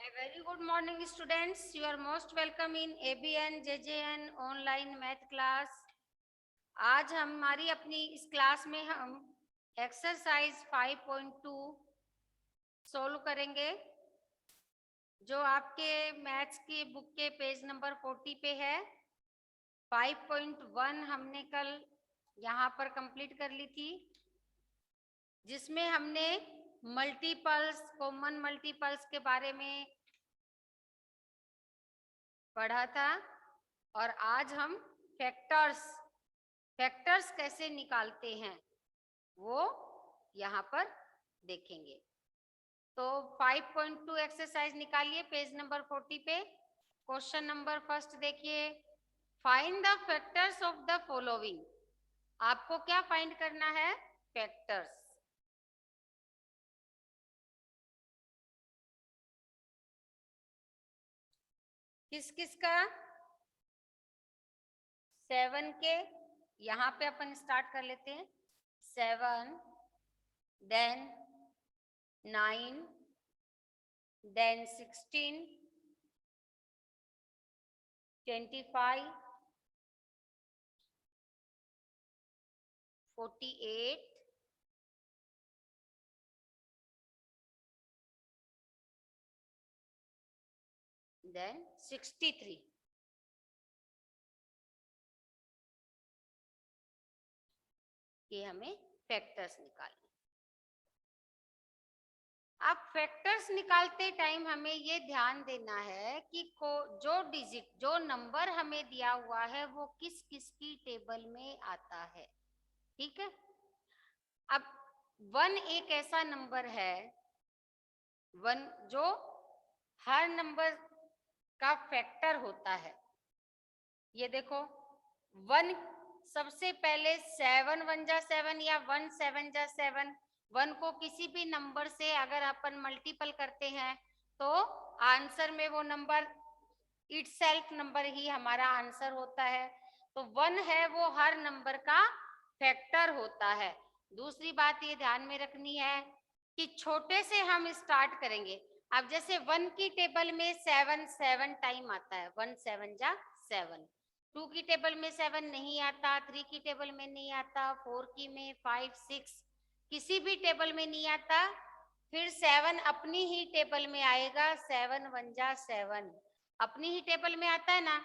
A very good morning students. You are most welcome in ABN JJN online math class. आज हमारी अपनी इस class में हम एक्सरसाइज 5.2 सोल्व करेंगे, जो आपके मैथ्स की बुक के पेज नंबर 40 पे है। 5.1 हमने कल यहाँ पर कंप्लीट कर ली थी, जिसमें हमने मल्टीपल्स, कॉमन मल्टीपल्स के बारे में पढ़ा था। और आज हम फैक्टर्स कैसे निकालते हैं वो यहाँ पर देखेंगे। तो 5.2 एक्सरसाइज निकालिए पेज नंबर 40 पे। क्वेश्चन नंबर फर्स्ट देखिए, find the factors of the following. आपको क्या फाइंड करना है? फैक्टर्स। किस किस का? 7 के। यहाँ पे अपन स्टार्ट कर लेते हैं। 7, देन 9, then 16, 25, 48, then 63। ये हमें फैक्टर्स निकालने। अब फैक्टर्स निकालते टाइम हमें ये ध्यान देना है कि जो डिजिट, जो नंबर हमें दिया हुआ है वो किस किस की टेबल में आता है। ठीक है। अब 1 एक ऐसा नंबर है, 1 जो हर नंबर का फैक्टर होता है। ये देखो 1 सबसे पहले 7 1 जा 7 या 1 7 जा 7। 1 को किसी भी नंबर से अगर अपन मल्टीपल करते हैं तो आंसर में वो नंबर इटसेल्फ नंबर ही हमारा आंसर होता है। तो 1 है वो हर नंबर का फैक्टर होता है। दूसरी बात ये ध्यान में रखनी है कि छोटे से हम स्टार्ट करेंगे। अब जैसे 1 की टेबल में 7 टाइम आता है, 1 7 जा 7। 2 की टेबल में 7 नहीं आता, 3 की टेबल में नहीं आता, 4 की में, 5 6 किसी भी टेबल में नहीं आता। फिर 7 अपनी ही टेबल में आएगा, 7 1 जा 7 अपनी ही टेबल में आता है ना।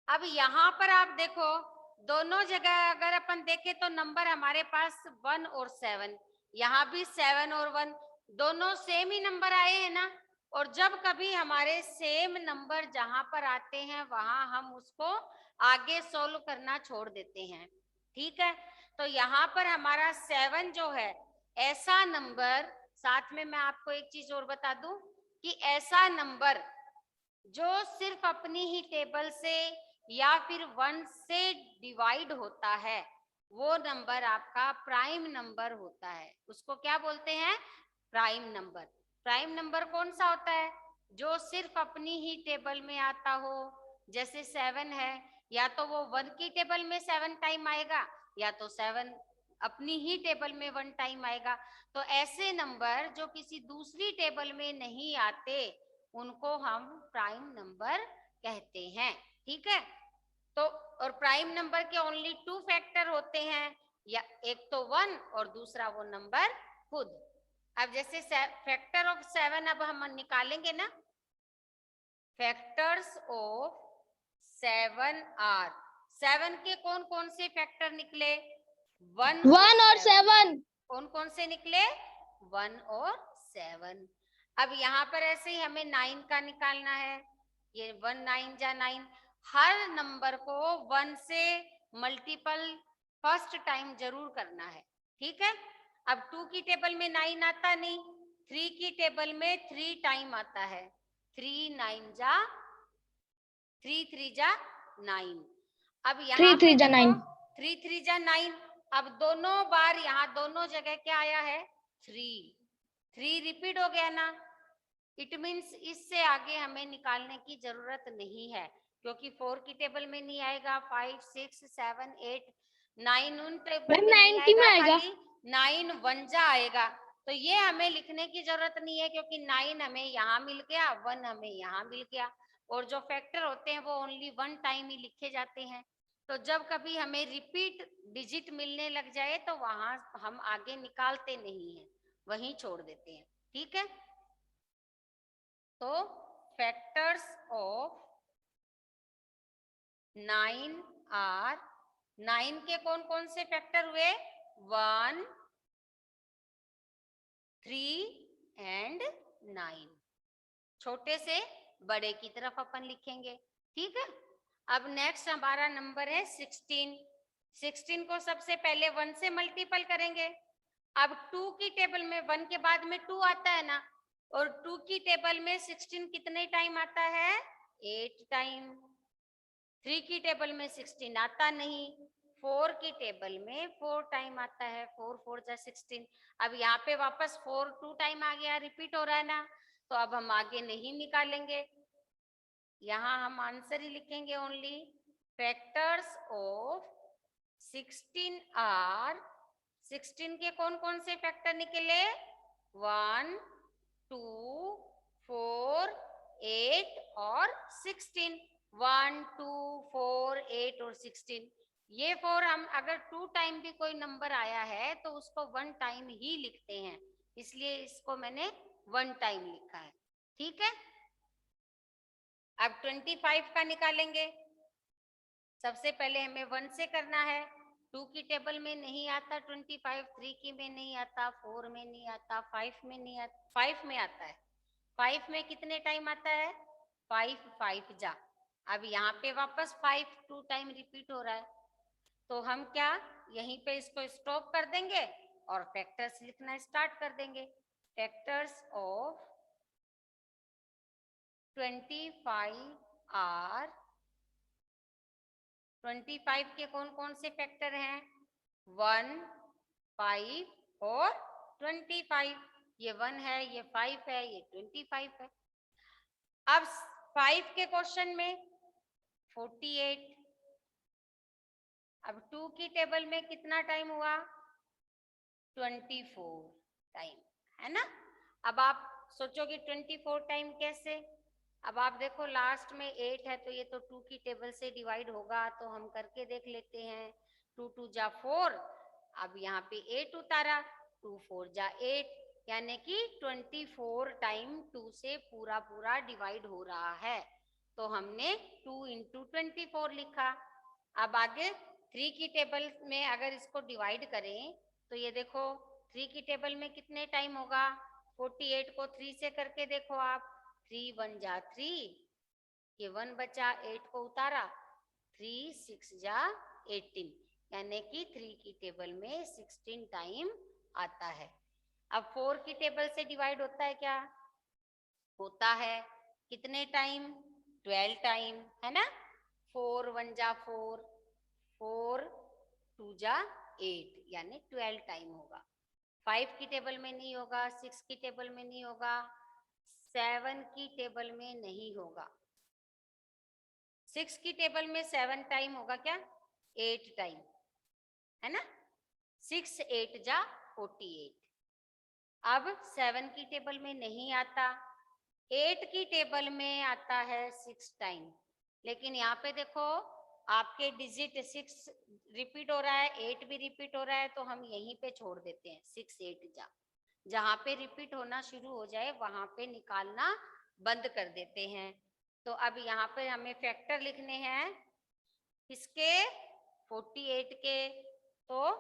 अब यहाँ पर आप देखो दोनों जगह अगर अपन देखें तो नंबर हमारे पास 1 और 7, यहाँ भी 7 और 1 दोनों सेम ही नंबर आए हैं ना। और जब कभी हमारे सेम नंबर जहां पर आते हैं वहां हम उसको आगे सोल्व करना छोड़ देते हैं। ठीक है। तो यहाँ पर हमारा 7 जो है ऐसा नंबर, साथ में मैं आपको एक चीज और बता दूं कि ऐसा नंबर जो सिर्फ अपनी ही टेबल से या फिर 1 से डिवाइड होता है वो नंबर आपका प्राइम नंबर होता है। उसको क्या बोलते हैं? Prime number. प्राइम नंबर कौन सा होता है? जो सिर्फ अपनी ही टेबल में आता हो। जैसे 7 है, या तो वो 1 की टेबल में 7 टाइम आएगा या तो 7 अपनी ही टेबल में 1 टाइम आएगा। तो ऐसे नंबर जो किसी दूसरी टेबल में नहीं आते उनको हम प्राइम नंबर कहते हैं। ठीक है। तो और प्राइम नंबर के ओनली 2 फैक्टर होते हैं, या एक तो 1 और दूसरा वो नंबर खुद। अब जैसे फैक्टर ऑफ 7 अब हम निकालेंगे ना। फैक्टर्स ऑफ 7 आर, 7 के कौन कौन से फैक्टर निकले? 1 और 7। कौन कौन से निकले? 1 और 7। अब यहाँ पर ऐसे ही हमें 9 का निकालना है। ये 1 9 जा 9, हर नंबर को 1 से मल्टीपल फर्स्ट टाइम जरूर करना है। ठीक है। अब 2 की टेबल में 9 आता नहीं, 3 की टेबल में 3 टाइम आता है। 3 9 जा 3 3 जा 9। अब यहाँ 3 3 जा 9। 3 3 जा 9। अब दोनों बार यहाँ दोनों जगह क्या आया है? 3 रिपीट हो गया ना। इट मीन्स इससे आगे हमें निकालने की जरूरत नहीं है, क्योंकि 4 की टेबल में नहीं आएगा, 5 6 7 8 9 उन टेबल में नहीं 90 में आएगा, आएगा। खाली 9 1 जा आएगा। तो ये हमें लिखने की जरूरत नहीं है, क्योंकि 9 हमें यहाँ मिल गया, 1 हमें यहाँ मिल गया, और जो फैक्टर होते हैं वो ओनली 1 टाइम ही लिखे जाते हैं। तो जब कभी हमें रिपीट डिजिट मिलने लग जाए तो वहां हम आगे निकालते नहीं है, वहीं छोड़ देते हैं। ठीक है, तो फैक्टर्स ऑफ 9 आर, 9 के कौन कौन से फैक्टर हुए? 1, 3 एंड 9। छोटे से बड़े की तरफ अपन लिखेंगे। ठीक है, अब नेक्स्ट हमारा नंबर है 16। 16 को सबसे पहले 1 से मल्टीपल करेंगे। अब 2 की टेबल में 1 के बाद में 2 आता है ना, और 2 की टेबल में 16 कितने टाइम आता है? 8 टाइम। 3 की टेबल में 16 आता नहीं, 4 की टेबल में 4 टाइम आता है, 4 4 जा 16। अब यहाँ पे वापस 4 2 टाइम आ गया, रिपीट हो रहा है ना, तो अब हम आगे नहीं निकालेंगे, यहाँ हम आंसर ही लिखेंगे ओनली। फैक्टर्स ऑफ 16 आर, 16 के कौन कौन से फैक्टर निकले? 1, 2, 4, 8 और 16। 1, 2, 4, 8 और 16। ये 4 हम अगर 2 टाइम भी कोई नंबर आया है तो उसको 1 टाइम ही लिखते हैं, इसलिए इसको मैंने 1 टाइम लिखा है। ठीक है, अब 25 का निकालेंगे। सबसे पहले हमें 1 से करना है। 2 की टेबल में नहीं आता 25, 3 की में नहीं आता, 4 में नहीं आता, 5 में नहीं आता, 5 में आता है। 5 में कितने टाइम आता है? 5 5 जा। अब यहाँ पे वापस 5 2 टाइम रिपीट हो रहा है, तो हम क्या यहीं पे इसको स्टॉप कर देंगे और फैक्टर्स लिखना स्टार्ट कर देंगे। फैक्टर्स ऑफ 25 आर, 25 के कौन कौन से फैक्टर हैं? 1, 5 और 25। ये 1 है, ये 5 है, ये 25 है। अब 5 के क्वेश्चन में 48। अब 2 की टेबल में कितना टाइम हुआ? 24 टाइम, है ना। अब आप सोचोगे 24 टाइम कैसे? अब आप देखो लास्ट में 8 है, तो ये तो 2 की टेबल से डिवाइड होगा, तो हम करके देख लेते हैं। 2 2 जा 4, अब यहाँ पे 8 उतारा, 2 4 जा 8, यानी कि 24 टाइम 2 से पूरा पूरा डिवाइड हो रहा है, तो हमने 2 इंटू 24 लिखा। अब आगे 3 की टेबल में अगर इसको डिवाइड करें तो ये देखो 3 की टेबल में कितने टाइम होगा? 48 को 3 से करके देखो आप, 3 1 जा 3, ये 1 बचा, 8 को उतारा, 3 6 जा 18, यानी कि 3 की टेबल में 16 टाइम आता है। अब 4 की टेबल से डिवाइड होता है क्या? होता है। कितने टाइम? 12 टाइम, है ना। 4 1 जा 4, 4 2 जा 8, यानी 12 टाइम होगा। 5 की टेबल में नहीं होगा, 6 की टेबल में नहीं होगा, 7 की टेबल में नहीं होगा। 6 की टेबल में 7 टाइम होगा क्या? 8 टाइम, है ना। 6 8 जा 48। अब 7 की टेबल में नहीं आता, 8 की टेबल में आता है 6 टाइम, लेकिन यहाँ पे देखो आपके डिजिट 6 रिपीट हो रहा है, 8 भी रिपीट हो रहा है, तो हम यहीं पे छोड़ देते हैं। 6 8 जा, जहाँ पे रिपीट होना शुरू हो जाए वहां पे निकालना बंद कर देते हैं। तो अब यहाँ पे हमें फैक्टर लिखने हैं किसके? 48 के। तो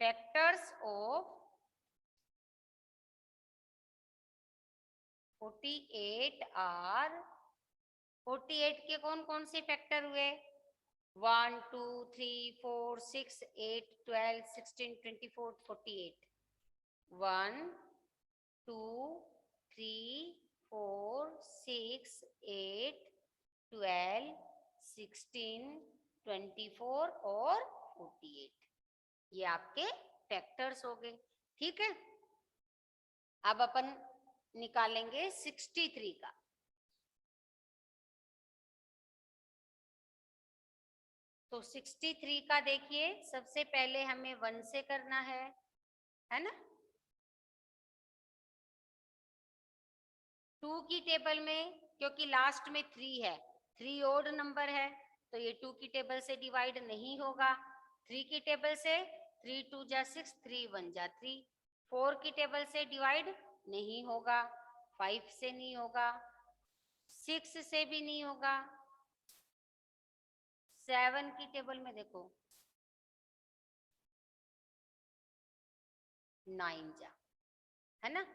फैक्टर्स ऑफ 48 आर, 48 के कौन कौन से फैक्टर हुए? 1 2 3 4 6 8 12 16 24 48। 1 2 3 4 6 8 12 16 24 और 48, ये आपके फैक्टर्स हो गए। ठीक है, अब अपन निकालेंगे 63 का। तो 63 का देखिए, सबसे पहले हमें 1 से करना है ना। 2 की टेबल में क्योंकि लास्ट में 3 है, 3 ओड नंबर है तो ये 2 की टेबल से डिवाइड नहीं होगा। 3 की टेबल से 3 2 जा 6, 3 1 जा 3। 4 की टेबल से डिवाइड नहीं होगा, 5 से नहीं होगा, 6 से भी नहीं होगा। 7 की टेबल में देखो 9 जा, है ना।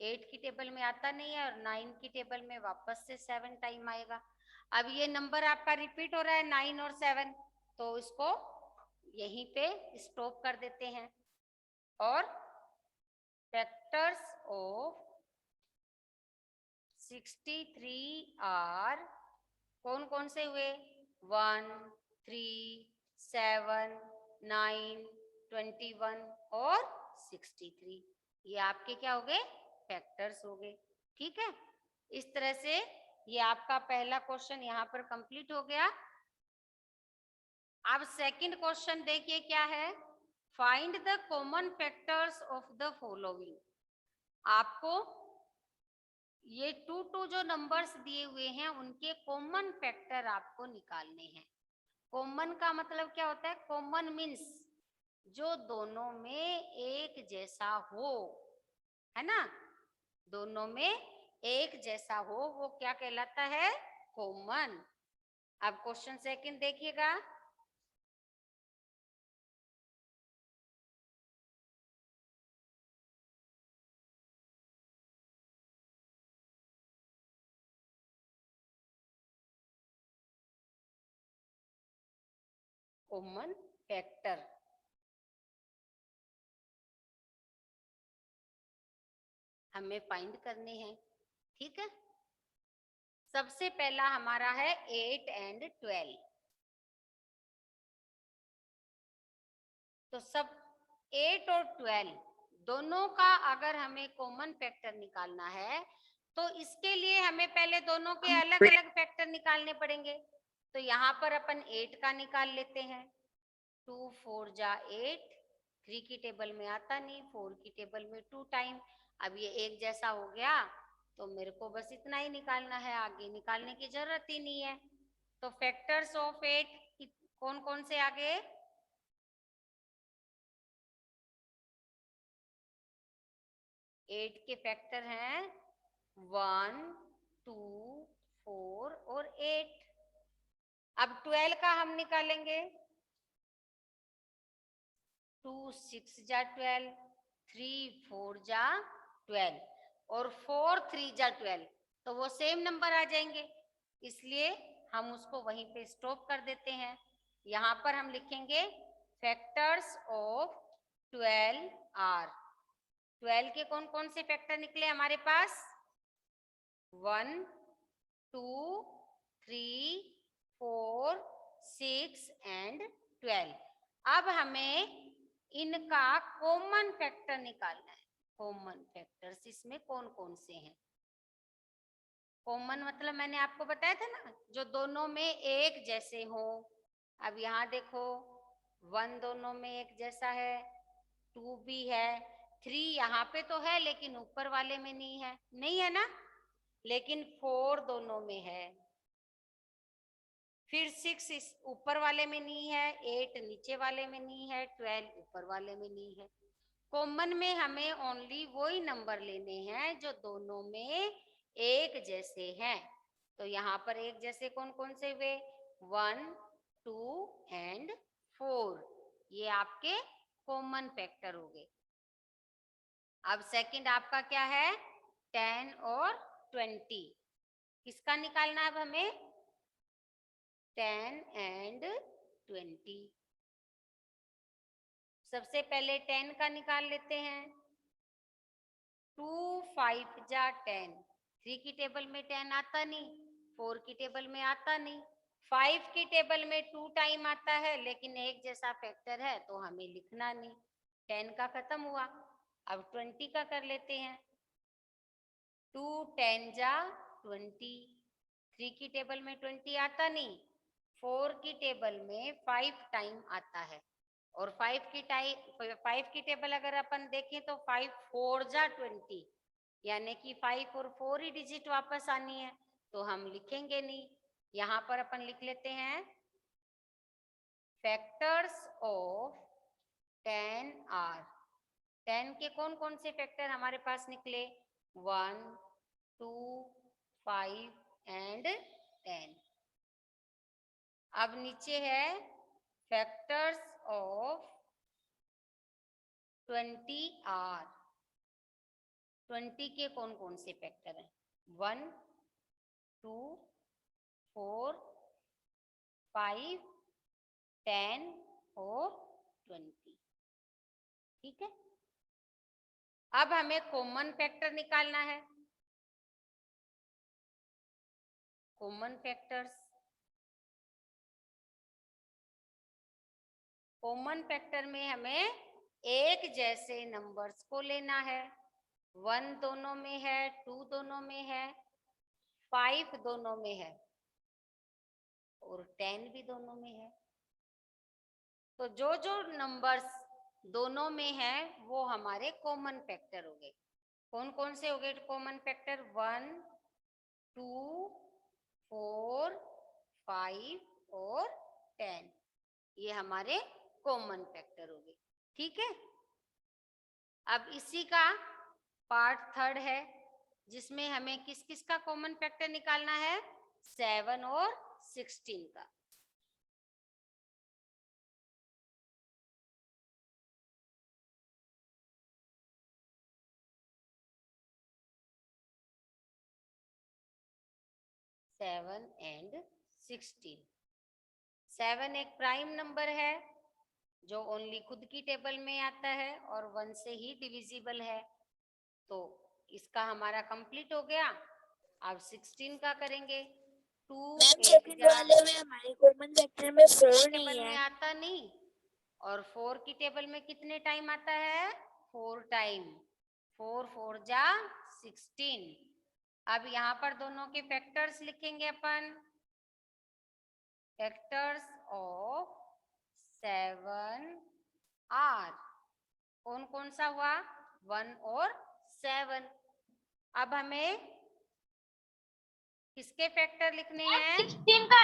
8 की टेबल में आता नहीं है और 9 की टेबल में वापस से 7 टाइम आएगा। अब ये नंबर आपका रिपीट हो रहा है 9 और 7, तो इसको यहीं पे स्टॉप कर देते हैं। और फैक्टर्स ऑफ 63 आर कौन कौन से हुए? 1 3 7 9 21 और 63। ये आपके क्या हो गए? फैक्टर्स हो गए। ठीक है, इस तरह से ये आपका पहला क्वेश्चन यहाँ पर कंप्लीट हो गया। अब सेकंड क्वेश्चन देखिए क्या है। Find the common factors of the following. आपको ये 2 2 जो नंबर्स दिए हुए हैं उनके कॉमन फैक्टर आपको निकालने हैं। कॉमन का मतलब क्या होता है? कॉमन मीन्स जो दोनों में एक जैसा हो, है ना। दोनों में एक जैसा हो वो क्या कहलाता है? कॉमन। अब क्वेश्चन सेकंड देखिएगा। कॉमन फैक्टर हमें फाइंड करने हैं। ठीक है, सबसे पहला हमारा है 8 एंड 12। तो सब 8 और 12 दोनों का अगर हमें कॉमन फैक्टर निकालना है तो इसके लिए हमें पहले दोनों के अलग अलग फैक्टर निकालने पड़ेंगे। तो यहाँ पर अपन 8 का निकाल लेते हैं। 2 4 जा 8, 3 की टेबल में आता नहीं, 4 की टेबल में 2 टाइम। अब ये एक जैसा हो गया तो मेरे को बस इतना ही निकालना है, आगे निकालने की जरूरत ही नहीं है। तो फैक्टर्स ऑफ 8 कौन कौन से आगे? 8 के फैक्टर हैं 1 2 4 और 8। अब 12 का हम निकालेंगे। 2 6 जा 12, 3 4 जा 12 और 4 3 जा 12, तो वो सेम नंबर आ जाएंगे, इसलिए हम उसको वहीं पे स्टॉप कर देते हैं। यहाँ पर हम लिखेंगे फैक्टर्स ऑफ 12 आर। 12 के कौन कौन से फैक्टर निकले हमारे पास? 1 2 3 4 6 एंड 12। अब हमें इनका कॉमन फैक्टर निकालना है। कॉमन फैक्टर्स इसमें कौन कौन से हैं? कॉमन मतलब मैंने आपको बताया था ना, जो दोनों में एक जैसे हो। अब यहाँ देखो 1 दोनों में एक जैसा है, 2 भी है, 3 यहाँ पे तो है लेकिन ऊपर वाले में नहीं है, नहीं है ना। लेकिन 4 दोनों में है, फिर 6 इस ऊपर वाले में नहीं है, 8 नीचे वाले में नहीं है, 12 ऊपर वाले में नहीं है। कॉमन में हमें ओनली वही नंबर लेने हैं जो दोनों में एक जैसे हैं। तो यहाँ पर एक जैसे कौन कौन से हुए? 1 2 एंड 4, ये आपके कॉमन फैक्टर हो गए। अब सेकंड आपका क्या है? 10 और 20। किसका निकालना है अब हमें? 10 एंड 20। सबसे पहले 10 का निकाल लेते हैं। 2 5 जा 10, 3 की टेबल में 10 आता नहीं, 4 की टेबल में आता नहीं, 5 की टेबल में 2 टाइम आता है लेकिन एक जैसा फैक्टर है तो हमें लिखना नहीं। 10 का खत्म हुआ। अब 20 का कर लेते हैं। 2 10 जा 20, 3 की टेबल में 20 आता नहीं, 4 की टेबल में 5 टाइम आता है और 5 की टेबल अगर अपन देखें तो 5 4 जा 20, यानी कि 5 और 4 ही डिजिट वापस आनी है, तो हम लिखेंगे नहीं। यहाँ पर अपन लिख लेते हैं फैक्टर्स ऑफ 10 आर। 10 के कौन कौन से फैक्टर हमारे पास निकले? 1, 2, 5 एंड 10। अब नीचे है फैक्टर्स ऑफ 20 आर। 20 के कौन कौन से फैक्टर हैं? 1, 2, 4, 5, 10 और 20। ठीक है। अब हमें कॉमन फैक्टर निकालना है। कॉमन फैक्टर्स, कॉमन फैक्टर में हमें एक जैसे नंबर्स को लेना है। 1 दोनों में है, 2 दोनों में है, 5 दोनों में है और 10 भी दोनों में है। तो जो जो नंबर्स दोनों में है वो हमारे कॉमन फैक्टर हो गए। कौन कौन से हो गए कॉमन फैक्टर? 1, 2, 4, 5 और 10। ये हमारे कॉमन फैक्टर हो गए। ठीक है। अब इसी का पार्ट थर्ड है, जिसमें हमें किस किस का कॉमन फैक्टर निकालना है? 7 और 16 का। Seven and 16। 7 एक प्राइम नंबर है जो ओनली खुद की टेबल में आता है और 1 से ही डिविजिबल है, तो इसका हमारा कंप्लीट हो गया। अब 16 का करेंगे। 2 सेकंड वाले में हमारे कॉमन फैक्टर में 4 नहीं टेबल है। में आता नहीं, और 4 की टेबल में कितने टाइम आता है? 4 टाइम। 4 4 जा 16। अब यहाँ पर दोनों के फैक्टर्स लिखेंगे अपन। Factors of 7 are. कौन कौन सा हुआ? 1 और 7। अब हमें किसके फैक्टर लिखने हैं? 16 का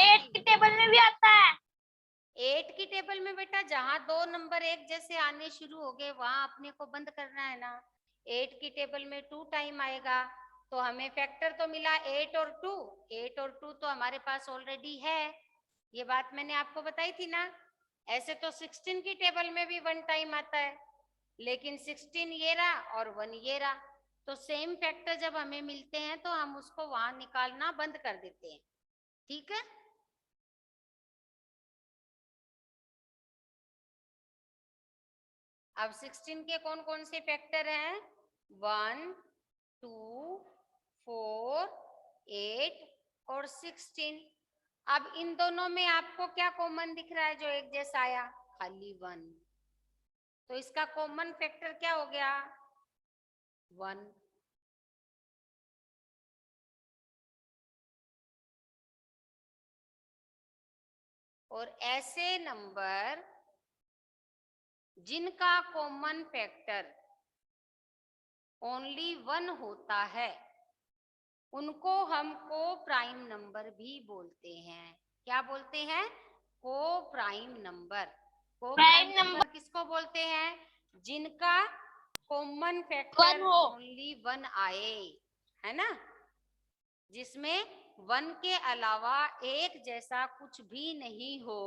8 की टेबल में भी आता है। 8 की टेबल में बेटा जहां दो नंबर एक जैसे आने शुरू हो गए वहां अपने को बंद करना है ना। 8 की टेबल में 2 टाइम आएगा, तो हमें फैक्टर तो मिला 8 और 2। 8 और 2 तो हमारे पास ऑलरेडी है, ये बात मैंने आपको बताई थी ना। ऐसे तो 16 की टेबल में भी 1 टाइम आता है, लेकिन 16 ये रहा और 1 ये रहा, तो सेम फैक्टर जब हमें मिलते हैं तो हम उसको वहां निकालना बंद कर देते हैं। ठीक है। अब 16 के कौन कौन से फैक्टर हैं? 1, 2, 4, 8 और 16। अब इन दोनों में आपको क्या कॉमन दिख रहा है जो एक जैसा आया? खाली 1। तो इसका कॉमन फैक्टर क्या हो गया? 1। और ऐसे नंबर जिनका कॉमन फैक्टर ओनली 1 होता है उनको हम को प्राइम नंबर भी बोलते हैं। क्या बोलते हैं? को प्राइम नंबर। को प्राइम नंबर किसको बोलते हैं? जिनका कॉमन फैक्टर ओनली 1 आए, है ना, जिसमें 1 के अलावा एक जैसा कुछ भी नहीं हो,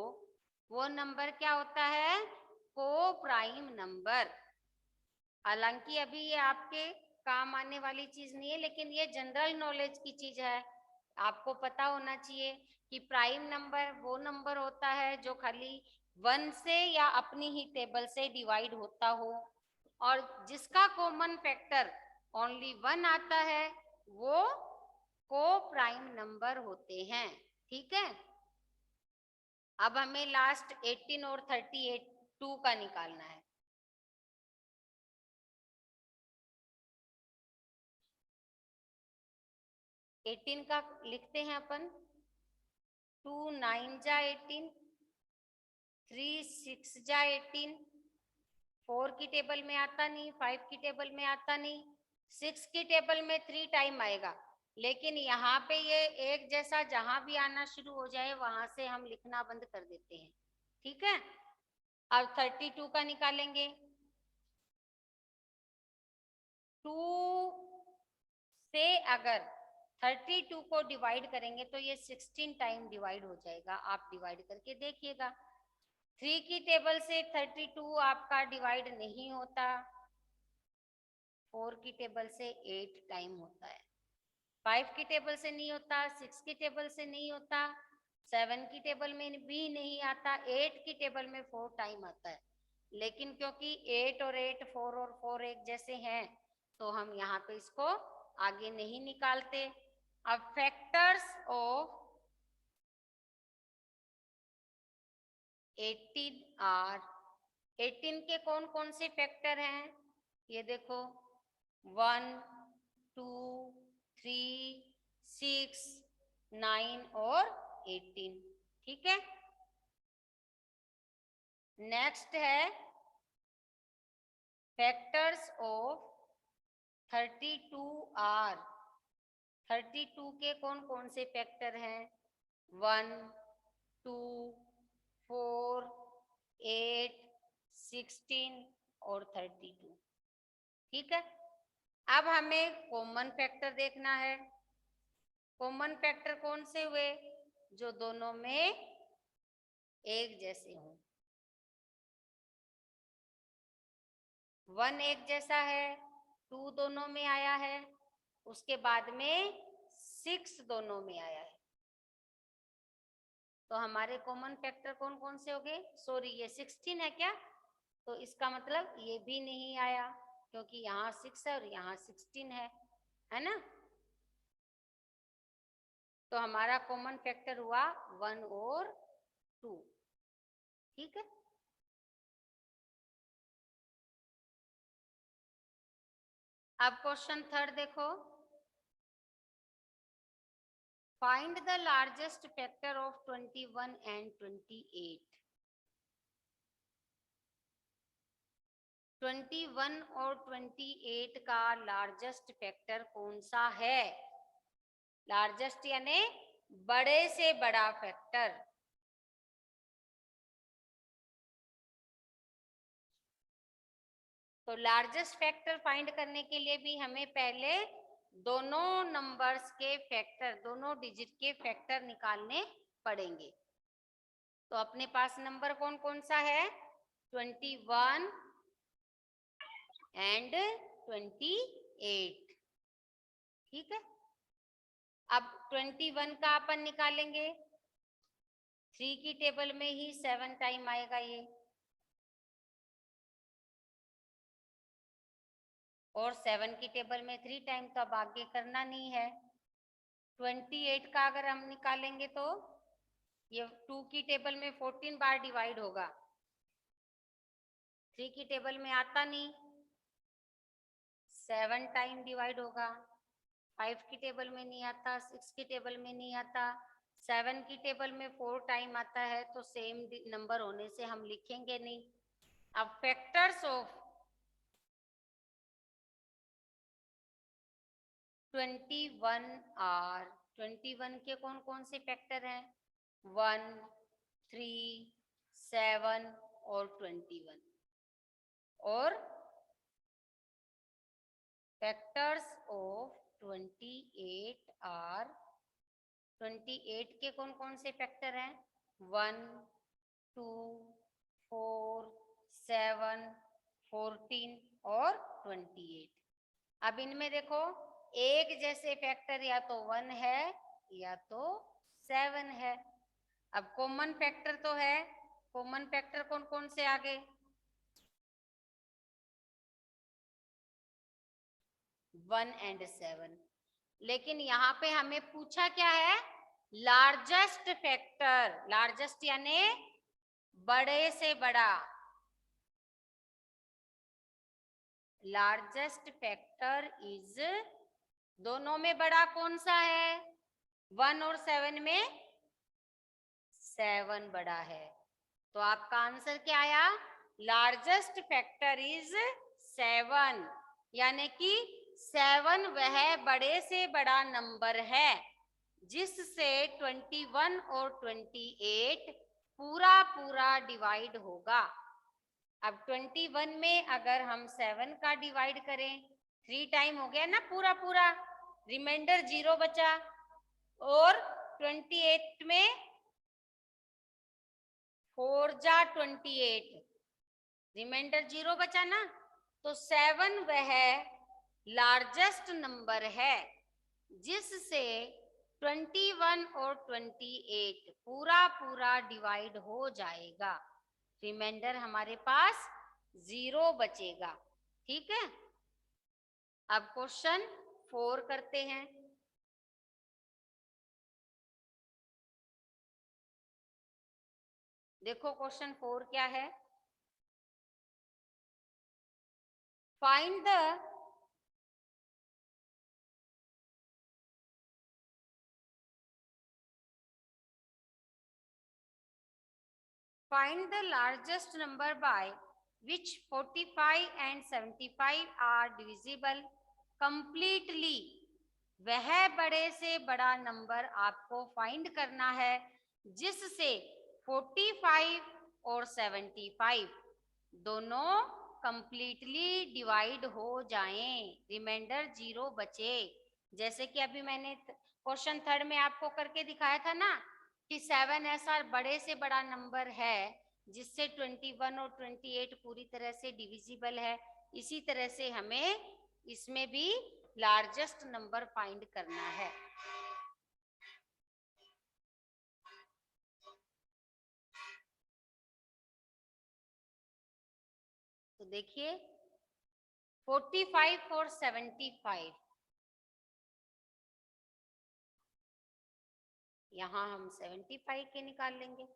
वो नंबर क्या होता है? को प्राइम नंबर। हालांकि अभी ये आपके काम आने वाली चीज नहीं है, लेकिन ये जनरल नॉलेज की चीज है। आपको पता होना चाहिए कि प्राइम नंबर वो नंबर होता है जो खाली 1 से या अपनी ही टेबल से डिवाइड होता हो, और जिसका कॉमन फैक्टर ओनली 1 आता है वो को प्राइम नंबर होते हैं। ठीक है। अब हमें लास्ट 18 और 38 2 का निकालना है। 18 का लिखते हैं अपन। 2 9 जा 18, 3 6 जा 18, 4 की टेबल में आता नहीं, 5 की टेबल में आता नहीं, 6 की टेबल में 3 टाइम आएगा, लेकिन यहाँ पे ये एक जैसा जहां भी आना शुरू हो जाए वहां से हम लिखना बंद कर देते हैं। ठीक है, अब 32 का निकालेंगे। 2 से अगर 32 को डिवाइड करेंगे तो ये 16 टाइम डिवाइड हो जाएगा। आप डिवाइड करके देखिएगा। 3 की टेबल से 32 आपका डिवाइड नहीं होता। 4 की टेबल से 8 टाइम होता है। 5 की टेबल से नहीं होता, 6 की टेबल से नहीं होता, 7 की टेबल में भी नहीं आता, 8 की टेबल में 4 टाइम आता है। लेकिन क्योंकि 8 और 8 4 और 4 एक जैसे हैं तो हम यहाँ पे इसको आगे नहीं निकालते। अब फैक्टर्स ऑफ 18 आर, 18 के कौन कौन से फैक्टर हैं ये देखो, 1 2 3 6 9 और 18। ठीक है, नेक्स्ट है फैक्टर्स ऑफ 32 आर। 32 के कौन कौन से फैक्टर हैं, 1 2 4 8 16 और 32। ठीक है, अब हमें कॉमन फैक्टर देखना है। कॉमन फैक्टर कौन से हुए, जो दोनों में एक जैसे हों। 1 एक जैसा है, 2 दोनों में आया है, उसके बाद में 6 दोनों में आया है। तो हमारे कॉमन फैक्टर कौन कौन से हो गए, सॉरी ये 16 है क्या, तो इसका मतलब ये भी नहीं आया क्योंकि यहाँ 6 है और यहाँ 16 है ना। तो हमारा कॉमन फैक्टर हुआ 1 और 2। ठीक है, अब क्वेश्चन थर्ड देखो, find the largest factor of 21 and 28। 21 और 28 का लार्जेस्ट फैक्टर कौन सा है, लार्जेस्ट यानी बड़े से बड़ा फैक्टर। तो लार्जेस्ट फैक्टर फाइंड करने के लिए भी हमें पहले दोनों नंबर्स के फैक्टर, दोनों डिजिट के फैक्टर निकालने पड़ेंगे। तो अपने पास नंबर कौन कौन सा है, 21 एंड 28। ठीक है, अब 21 का अपन निकालेंगे, 3 की टेबल में ही 7 टाइम आएगा ये, और 7 की टेबल में 3 टाइम, तो अब आगे करना नहीं है। 28 का अगर हम निकालेंगे तो ये 2 की टेबल में 14 बार डिवाइड होगा, 3 की टेबल में आता नहीं, 7 टाइम डिवाइड होगा, 5 की टेबल में नहीं आता, 6 की टेबल में नहीं आता, 7 की टेबल में 4 टाइम आता है, तो सेम नंबर होने से हम लिखेंगे नहीं। अब फैक्टर्स ऑफ 21 आर, 21 के कौन कौन से फैक्टर हैं, 1 3 7 और 21। और फैक्टर्स ऑफ 28 आर, 28 के कौन कौन से फैक्टर हैं, 1 2 4 7 14 और 28। अब इनमें देखो एक जैसे फैक्टर या तो 1 है या तो 7 है। अब कॉमन फैक्टर तो है, कॉमन फैक्टर कौन कौन से आ गए, 1 एंड 7। लेकिन यहाँ पे हमें पूछा क्या है, लार्जेस्ट फैक्टर, लार्जेस्ट यानी बड़े से बड़ा, लार्जेस्ट फैक्टर इज, दोनों में बड़ा कौन सा है, 1 और 7 में 7 बड़ा है। तो आपका आंसर क्या आया, लार्जेस्ट फैक्टर इज 7, यानी कि 7 वह बड़े से बड़ा नंबर है जिससे 21 और 28 पूरा पूरा डिवाइड होगा। अब 21 में अगर हम 7 का डिवाइड करें, 3 टाइम हो गया ना पूरा पूरा, रिमाइंडर 0 बचा। और 28 में 4 जा 28, रिमाइंडर 0 बचा ना। तो 7 वह लार्जेस्ट नंबर है जिससे 21 और 28 पूरा पूरा डिवाइड हो जाएगा। रिमाइंडर हमारे पास 0 बचेगा। ठीक है, अब क्वेश्चन 4 करते हैं। देखो क्वेश्चन 4 क्या है। Find the largest number by which 45 and 75 are divisible completely। वह बड़े से बड़ा नंबर आपको फाइंड करना है जिससे 45 और 75 दोनों कंप्लीटली डिवाइड हो जाएं, रिमाइंडर 0 बचे। जैसे कि अभी मैंने क्वेश्चन 3 में आपको करके दिखाया था ना कि 7 ऐसा बड़े से बड़ा नंबर है जिससे 21 और 28 पूरी तरह से डिविजिबल है। इसी तरह से हमें इसमें भी लार्जेस्ट नंबर फाइंड करना है। तो देखिए 45 और 75, यहाँ हम 75 के निकाल लेंगे।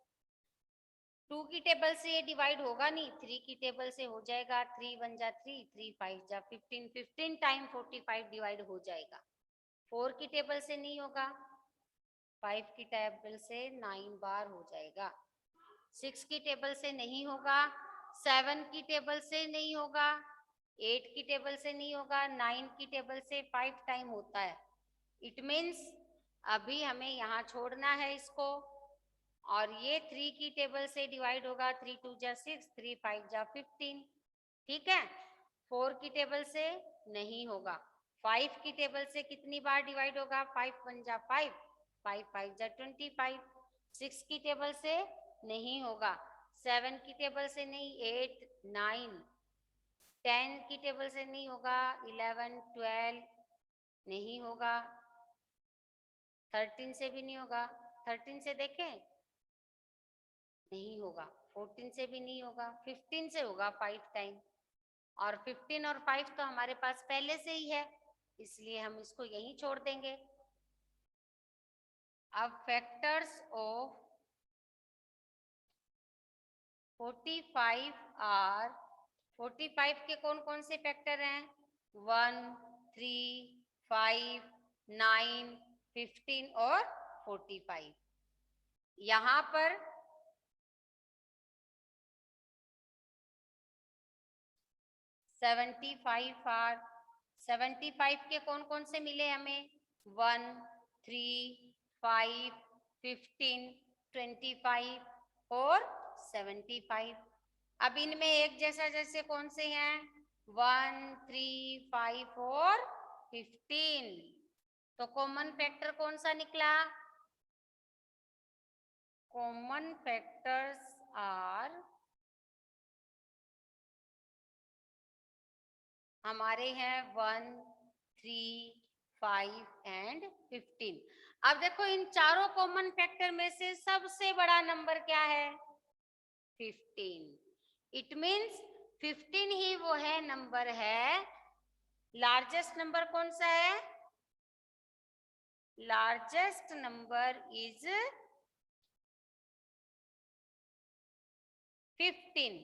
2 की टेबल से ये डिवाइड होगा नहीं, 3 की टेबल से हो जाएगा। 3 1 जा 3, 3 5 जा 15, 15 टाइम 45 डिवाइड हो जाएगा। 4 की टेबल से नहीं होगा, 5 की टेबल से 9 बार हो जाएगा। 6 की टेबल से नहीं होगा, 7 की टेबल से नहीं होगा, 8 की टेबल से नहीं होगा, 9 की टेबल से 5 टाइम होता है। इट मीन्स अभी हमें यहाँ छोड़ना है इसको, और ये 3 की टेबल से डिवाइड होगा। 3 2 जा 6, 3 5 जा 15। ठीक है, 4 की टेबल से नहीं होगा। 5 की टेबल से कितनी बार डिवाइड होगा? 5 1 जा 5, 5 5 जा 25। 6 की टेबल से नहीं होगा, 7 की टेबल से नहीं, 8 9, 10 की टेबल से नहीं होगा, 11 12 नहीं होगा, 13 से भी नहीं होगा। 13 से देखें, नहीं होगा। 14 से भी नहीं होगा। 15 से होगा 5 टाइम, और 15 और 5 तो हमारे पास पहले से ही है, इसलिए हम इसको यहीं छोड़ देंगे। अब फैक्टर्स ऑफ 45 आर, 45 के कौन कौन से फैक्टर हैं? 1 3 5 9 15 और 45। यहाँ पर 75 आर, 75 के कौन कौन से मिले हमें? 1 3 5 15 25 और 75। अब इनमें एक जैसा जैसे कौन से हैं? 1 3 5 और 15। तो कॉमन फैक्टर कौन सा निकला? कॉमन फैक्टर्स आर हमारे हैं 1 3 5 एंड 15। अब देखो इन चारों कॉमन फैक्टर में से सबसे बड़ा नंबर क्या है? 15। इट मीन्स 15 ही वो है नंबर है। लार्जेस्ट नंबर कौन सा है? लार्जेस्ट नंबर इज 15,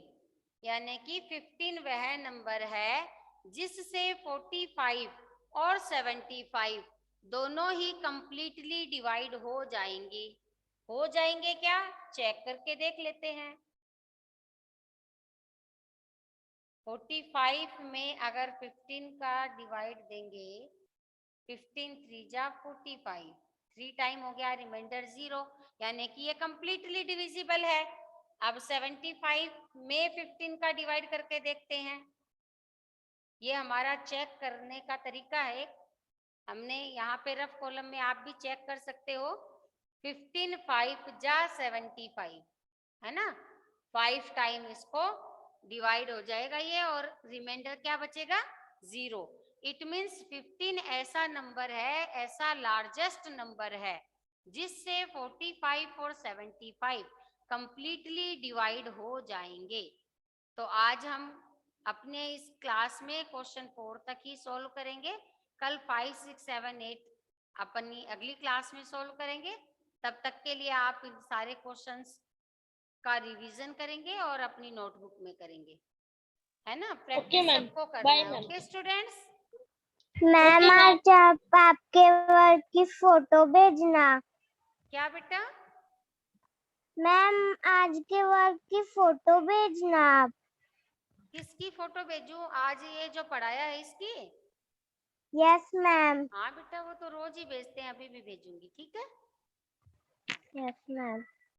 यानी कि 15 वह नंबर है जिससे 45 और 75 दोनों ही कंप्लीटली डिवाइड हो जाएंगे। हो जाएंगे क्या? चेक करके देख लेते हैं। 45 में अगर 15 का डिवाइड देंगे, 15 3 जा 45, 3 टाइम हो गया, रिमाइंडर 0, यानी कि ये कंप्लीटली डिविजिबल है। अब 75 में 15 का डिवाइड करके देखते हैं। ये हमारा चेक करने का तरीका है। हमने यहाँ पे रफ कॉलम में आप भी चेक कर सकते हो। 15 5 जा 75 है ना, 5 टाइम इसको डिवाइड हो जाएगा ये, और रिमाइंडर क्या बचेगा, 0। इट मीन्स 15 ऐसा नंबर है, ऐसा लार्जेस्ट नंबर है जिससे 45 और 75 कंप्लीटली डिवाइड हो जाएंगे। तो आज हम अपने इस क्लास में क्वेश्चन 4 तक ही सॉल्व करेंगे। कल 5 6 7 8 अपनी अगली क्लास में सॉल्व करेंगे। तब तक के लिए आप इन सारे क्वेश्चंस का रिवीजन करेंगे और अपनी नोटबुक में करेंगे, है ना। प्रैक्टिस सबको करना है। Okay students. मैम आज आप आपके वर्क की फोटो भेजना। क्या बेटा? मैम आज के वर्क की फोटो भेजना आप। किसकी फोटो भेजूं? आज ये जो पढ़ाया है इसकी? Yes ma'am. हाँ बेटा, वो तो रोज ही भेजते हैं, अभी भी भेजूंगी, ठीक है। Yes ma'am.